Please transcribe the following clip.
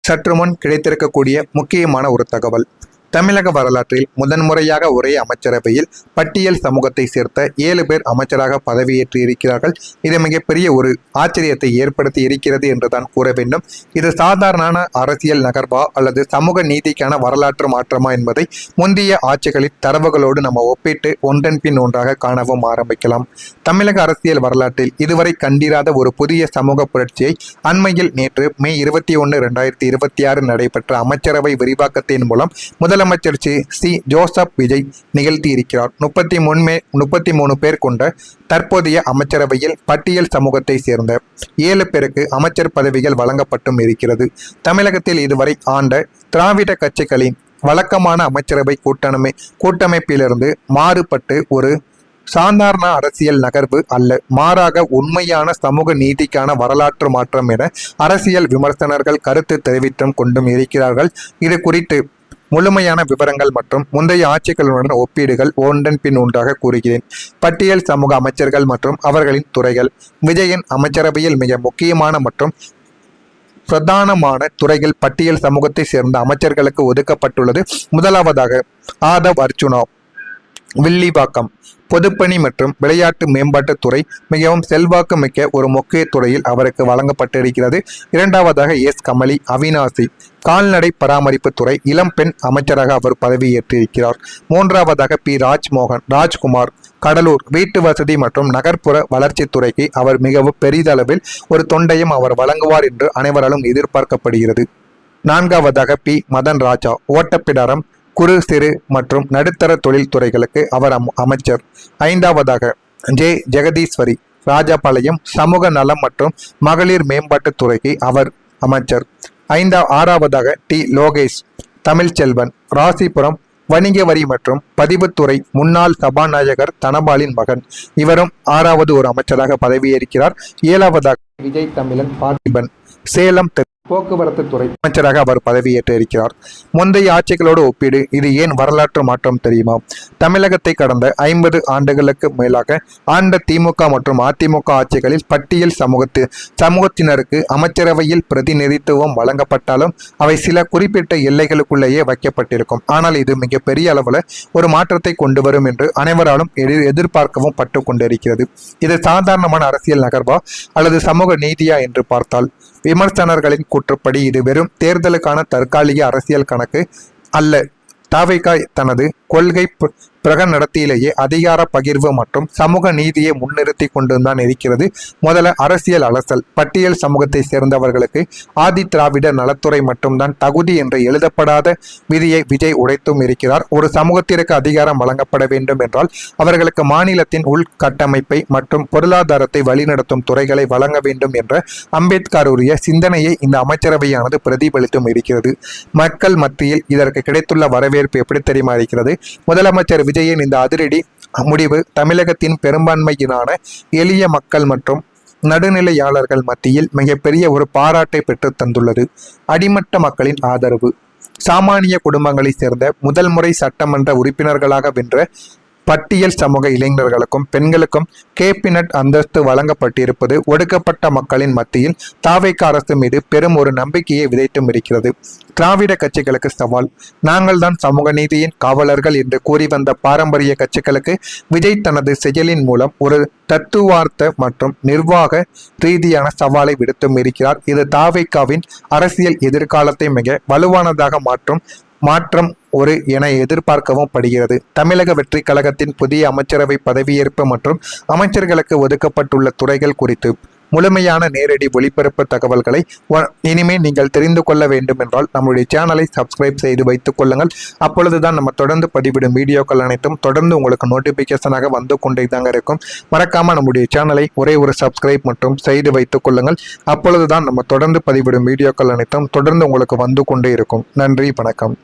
சற்று முன் கிடைத்திருக்கக்கூடிய முக்கியமான ஒரு தகவல். தமிழக வரலாற்றில் முதன்முறையாக ஒரே அமைச்சரவையில் பட்டியல் சமூகத்தை சேர்த்த 7 பேர் அமைச்சராக பதவியேற்று இருக்கிறார்கள். இது மிகப்பெரிய ஒரு ஆச்சரியத்தை ஏற்படுத்தி இருக்கிறது என்றுதான் கூற வேண்டும். இது சாதாரண அரசியல் நகர்வா அல்லது சமூக நீதிக்கான வரலாற்று மாற்றமா என்பதை முந்தைய ஆட்சிகளின் தரவுகளோடு நம்ம ஒப்பிட்டு ஒன்றன் பின் ஒன்றாக காணவும் ஆரம்பிக்கலாம். தமிழக அரசியல் வரலாற்றில் இதுவரை கண்டிராத ஒரு புதிய சமூக புரட்சியை அண்மையில் நேற்று மே 21, 2026 நடைபெற்ற அமைச்சரவை விரிவாக்கத்தின் மூலம் முதலமைச்சர் சி ஜோசப் விஜய் நிகழ்த்தி இருக்கிறார். 33 பேர் கொண்ட தற்போதைய அமைச்சரவையில் பட்டியல் சமூகத்தை சேர்ந்த 7 பேருக்கு அமைச்சர் பதவிகள் வழங்கப்பட்டும் இருக்கிறது. தமிழகத்தில் இதுவரை ஆண்ட திராவிட கட்சிகளின் வழக்கமான அமைச்சரவை கூட்டமைப்பிலிருந்து மாறுபட்டு ஒரு சாதாரண அரசியல் நகர்வு அல்ல, மாறாக உண்மையான சமூக நீதிக்கான வரலாற்று மாற்றம் என அரசியல் விமர்சகர்கள் கருத்து தெரிவித்தும் கொண்டும் இருக்கிறார்கள். இது குறித்து முழுமையான விவரங்கள் மற்றும் முந்தைய ஆட்சிகளுடன் ஒப்பீடுகள் ஒன்றன் பின் ஒன்றாக கூறுகிறேன். பட்டியல் சமூக அமைச்சர்கள் மற்றும் அவர்களின் துறைகள். விஜயின் அமைச்சரவையில் மிக முக்கியமான மற்றும் பிரதானமான துறைகள் பட்டியல் சமூகத்தை சேர்ந்த அமைச்சர்களுக்கு ஒதுக்கப்பட்டுள்ளது. முதலாவதாக ஆதவ் அர்ஜுனா, வில்லிவாக்கம் பொதுப்பணி மற்றும் விளையாட்டு மேம்பாட்டுத்துறை மிகவும் செல்வாக்கு மிக்க ஒரு முக்கிய துறையில் அவருக்கு வழங்கப்பட்டிருக்கிறது. இரண்டாவதாக எஸ் கமலி, அவினாசி கால்நடை பராமரிப்பு துறை இளம் பெண் அமைச்சராக அவர் பதவியேற்றிருக்கிறார். மூன்றாவதாக பி ராஜ்குமார், கடலூர் வீட்டு வசதி மற்றும் நகர்ப்புற வளர்ச்சித்துறைக்கு அவர் மிகவும் பெரிதளவில் ஒரு தொண்டையும் அவர் வழங்குவார் என்று அனைவராலும் எதிர்பார்க்கப்படுகிறது. நான்காவதாக பி மதன் ராஜா, ஓட்டப்பிடாரம் குறு சிறு மற்றும் நடுத்தர தொழில் துறைகளுக்கு அவர் அமைச்சர். ஐந்தாவதாக ஜெகதீஸ்வரி, ராஜபாளையம் சமூக நலம் மற்றும் மகளிர் மேம்பாட்டுத் துறைக்கு அவர் அமைச்சர். ஆறாவதாக டி லோகேஷ் தமிழ்ச்செல்வன், ராசிபுரம் வணிக வரி மற்றும் பதிவுத்துறை முன்னாள் சபாநாயகர் தனபாலின் மகன். இவரும் 6வது ஒரு அமைச்சராக பதவியேற்கிறார். 7வதாக விஜய் தமிழன் பார்த்திபன், சேலம் போக்குவரத்து துறை அமைச்சராக அவர் பதவியேற்று இருக்கிறார். முந்தைய ஆட்சிகளோடு ஒப்பீடு இது ஏன் வரலாற்று மாற்றம் தெரியுமா? தமிழகத்தை கடந்த 50 ஆண்டுகளுக்கு மேலாக ஆண்ட திமுக மற்றும் அதிமுக ஆட்சிகளில் பட்டியல் சமூகத்தினருக்கு அமைச்சரவையில் பிரதிநிதித்துவம் வழங்கப்பட்டாலும் அவை சில குறிப்பிட்ட எல்லைகளுக்குள்ளேயே வைக்கப்பட்டிருக்கும். ஆனால் இது மிக பெரிய அளவில் ஒரு மாற்றத்தை கொண்டு வரும் என்று அனைவராலும் எதிர்பார்க்கவும் பட்டு கொண்டிருக்கிறது. இது சாதாரணமான அரசியல் நகர்வா அல்லது சமூக நீதியா என்று பார்த்தால் விமர்சகர்களின் கூற்றுப்படி இது வெறும் தேர்தலுக்கான தற்காலிக அரசியல் கணக்கு அல்ல. தாவேகா தனது கொள்கை நடத்தியிலேயே அதிகார பகிர்வு மற்றும் சமூக நீதியை முன்னிறுத்தி கொண்டுதான் இருக்கிறது. முதல்ல அரசியல் அலசல். பட்டியல் சமூகத்தை சேர்ந்தவர்களுக்கு ஆதி திராவிட நலத்துறை மட்டும்தான் தகுதி என்று எழுதப்படாத விதியை விஜய் உடைத்தும் இருக்கிறார். ஒரு சமூகத்திற்கு அதிகாரம் வழங்கப்பட வேண்டும் என்றால் அவர்களுக்கு மாநிலத்தின் உள்கட்டமைப்பை மற்றும் பொருளாதாரத்தை வழிநடத்தும் துறைகளை வழங்க வேண்டும் என்ற அம்பேத்கருடைய சிந்தனையை இந்த அமைச்சரவையானது பிரதிபலித்தும் இருக்கிறது. மக்கள் மத்தியில் இதற்கு கிடைத்துள்ள வரவேற்பு எப்படி தெரியுமா இருக்கிறது? முதலமைச்சர் விஜயின் இந்த அதிரடி முடிவு தமிழகத்தின் பெரும்பான்மையினான எளிய மக்கள் மற்றும் நடுநிலையாளர்கள் மத்தியில் மிகப்பெரிய ஒரு பாராட்டை பெற்று தந்துள்ளது. அடிமட்ட மக்களின் ஆதரவு. சாமானிய குடும்பங்களை சேர்ந்த முதல் முறை சட்டமன்ற உறுப்பினர்களாக வென்ற பட்டியல் சமூக இளைஞர்களுக்கும் பெண்களுக்கும் கேபினட் அந்தஸ்து வழங்கப்பட்டிருப்பது ஒடுக்கப்பட்ட மக்களின் மத்தியில் தாவேகா அரசு மீது பெரும் ஒரு நம்பிக்கையை விதைத்தும் இருக்கிறது. திராவிட கட்சிகளுக்கு சவால். நாங்கள் தான் சமூக நீதியின் காவலர்கள் என்று கூறி வந்த பாரம்பரிய கட்சிகளுக்கு விஜய் தனது செயலின் மூலம் ஒரு தத்துவார்த்த மற்றும் நிர்வாக ரீதியான சவாலை விடுத்தும் இருக்கிறார். இது தாவேகாவின் அரசியல் எதிர்காலத்தை மிக வலுவானதாக மாற்றம் ஒரு என எதிர்பார்க்கவும் படுகிறது. தமிழக வெற்றி கழகத்தின் புதிய அமைச்சரவை பதவியேற்பு மற்றும் அமைச்சர்களுக்கு ஒதுக்கப்பட்டுள்ள துறைகள் குறித்து முழுமையான நேரடி ஒளிபரப்பு தகவல்களை இனிமேல் நீங்கள் தெரிந்து கொள்ள வேண்டும் என்றால் நம்முடைய சேனலை சப்ஸ்கிரைப் செய்து வைத்துக் கொள்ளுங்கள். அப்பொழுதுதான் நம்ம தொடர்ந்து பதிவிடும் வீடியோக்கள் அனைத்தும் தொடர்ந்து உங்களுக்கு நோட்டிபிகேஷனாக வந்து கொண்டே தாங்க இருக்கும். மறக்காம நம்முடைய சேனலை ஒரே ஒரு சப்ஸ்கிரைப் மற்றும் செய்து வைத்துக் கொள்ளுங்கள். அப்பொழுதுதான் நம்ம தொடர்ந்து பதிவிடும் வீடியோக்கள் அனைத்தும் தொடர்ந்து உங்களுக்கு வந்து கொண்டே இருக்கும். நன்றி, வணக்கம்.